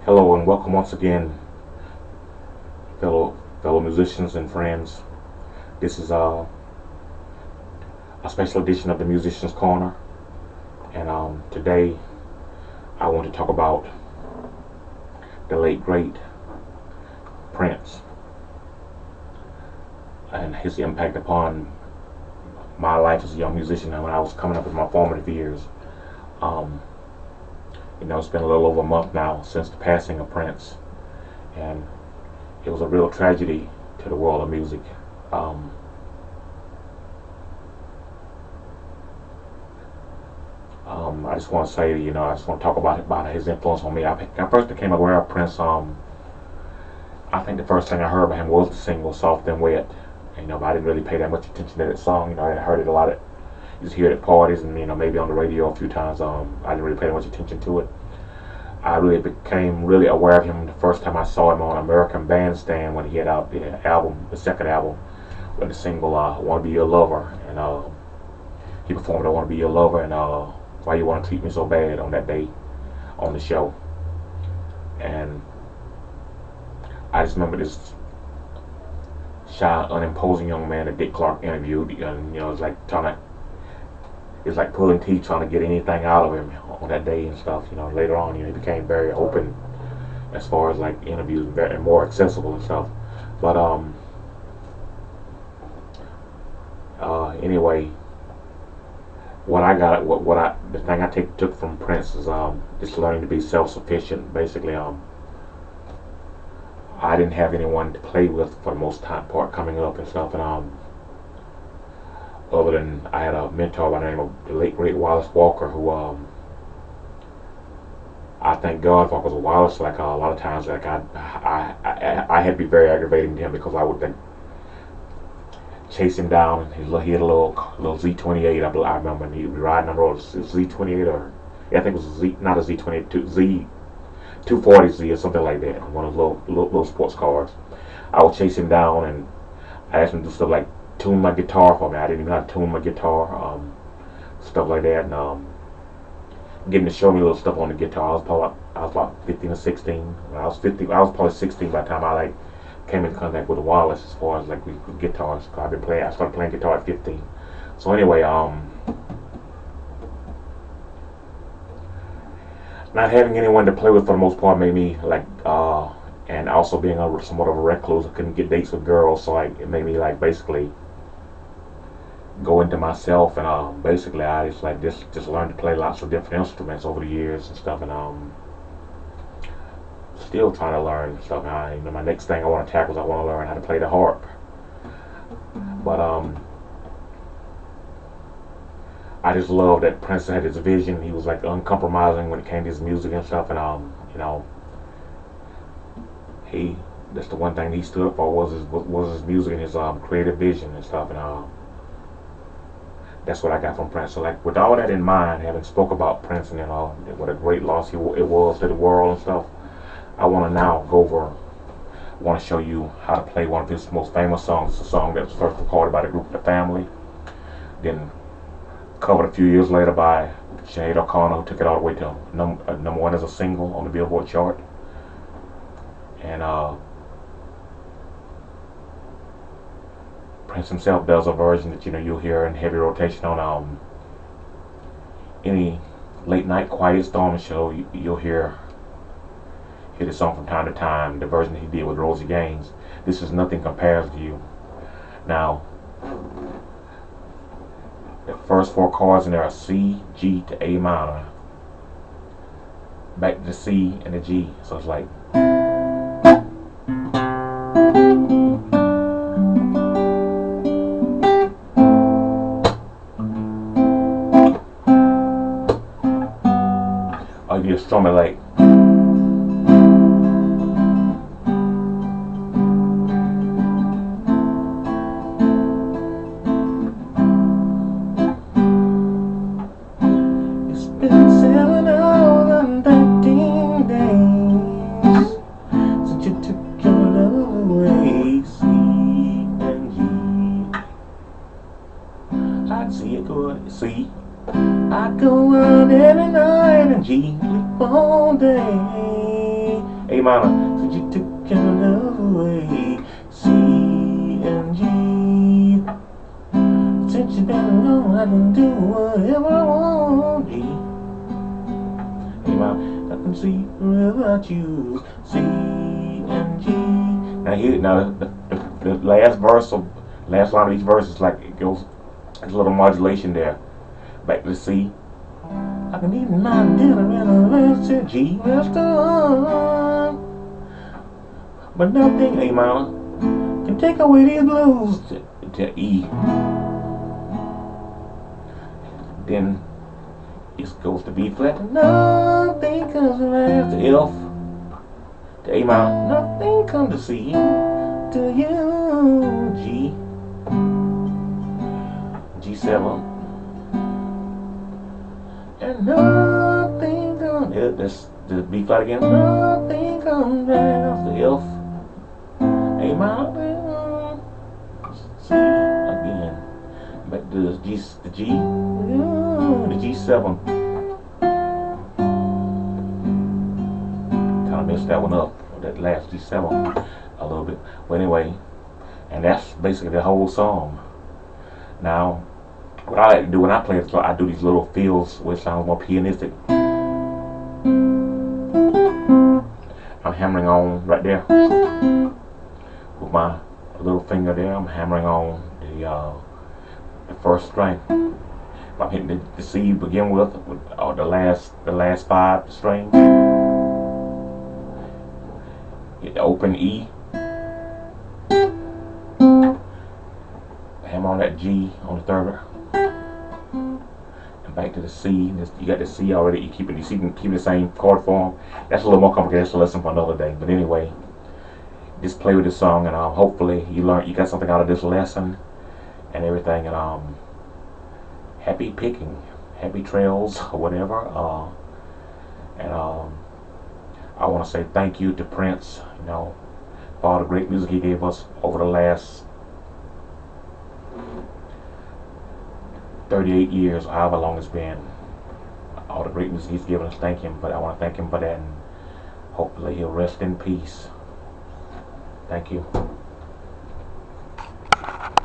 Hello and welcome once again, fellow musicians and friends. This is a special edition of the Musicians Corner, and today I want to talk about the late great Prince and his impact upon my life as a young musician and when I was coming up in my formative years. Um, it's been a little over a month now since the passing of Prince, and it was a real tragedy to the world of music. Um, I just want to say, I just want to talk about his influence on me. I first became aware of Prince. I think the first thing I heard about him was the single "Soft and Wet." But I didn't really pay that much attention to that song. I heard it a lot. You just hear it at parties and maybe on the radio a few times. I didn't really pay that much attention to it. I really became really aware of him the first time I saw him on American Bandstand when he had out the second album, with the single "I Want to Be Your Lover," and he performed "I Want to Be Your Lover" and "Why You Want to Treat Me So Bad" on that day on the show. And I just remember this shy, unimposing young man that Dick Clark interviewed, and it's like pulling teeth trying to get anything out of him on that day and stuff. Later on, he became very open as far as like interviews and more accessible and stuff. But anyway, the thing I took from Prince is just learning to be self-sufficient. Basically, I didn't have anyone to play with for the most part coming up and stuff, and other than I had a mentor by the name of the late great Wallace Walker, who I thank God for, because Wallace, like a lot of times, like I had to be very aggravating to him because I would then chase him down. He had a little Z28. I remember, and he'd be riding on the road, Z28, or I think it was not a Z28, Z240Z or something like that, one of those little sports cars. I would chase him down and I asked him to do stuff like tune my guitar for me. I didn't even know how to tune my guitar, stuff like that, and getting to show me little stuff on the guitar. I was about 15 or 16. When I was 50, I was probably 16 by the time I came in contact with Wallace as far as with guitars. I started playing guitar at 15. So anyway, not having anyone to play with for the most part made me and also being somewhat of a recluse. I couldn't get dates with girls, so it made me basically go into myself, and basically I just learned to play lots of different instruments over the years and stuff, and still trying to learn stuff. My next thing I want to tackle is I want to learn how to play the harp. But I just love that Prince had his vision. He was uncompromising when it came to his music and stuff, and that's the one thing he stood up for was his music and his creative vision and stuff, and that's what I got from Prince. So with all that in mind, having spoke about Prince and what a great loss it was to the world and stuff, I want to now want to show you how to play one of his most famous songs. It's a song that was first recorded by the group The Family, then covered a few years later by Sinead O'Connor, who took it all the way to number one as a single on the Billboard chart. And Prince himself does a version that you'll hear in heavy rotation on any late night quiet storm show. You'll hear the song from time to time. The version that he did with Rosie Gaines, "This Is Nothing Compares to You." Now, the first four chords in there are C, G to A minor, back to the C and the G. So it's like. Or you just strum it like. It's been 7 hours and 13 days since you took your love away. C and G. I see it good. C. I go out every night and G sleep all day. A minor. So you took your love away. C and G. Since you've been alone, I can do whatever I want. G. A minor. I can see without you. C and G. Now here, now the last verse of last line of each verse is like it goes. There's a little modulation there. Back to the C. I can eat my dinner in a fancy G restaurant, but nothing A minor can take away these blues to E. Then it goes to B flat. Nothing comes around to F, to A minor. Nothing comes to C, to U, G, G7. And nothing comes. That's the B flat again. Nothing comes down to F, A minor, C again. Back to the G, the G7. Kind of messed that one up. That last G7 a little bit. But anyway, and that's basically the whole song. Now, what I like to do when I play it, I do these little fills which sound more pianistic. I'm hammering on right there with my little finger there. I'm hammering on the first string. I'm hitting the C you begin with the last 5 strings. Hit the open E. Hammer on that G on the third. Back to the C. You got the C already. You keep the same chord form. That's a little more complicated. That's a lesson for another day. But anyway, just play with this song, and hopefully you got something out of this lesson and everything. And happy picking, happy trails or whatever. And I want to say thank you to Prince, for all the great music he gave us over the last 38 years, or however long it's been. All the great music he's given us, thank him. But I want to thank him for that, and hopefully he'll rest in peace. Thank you.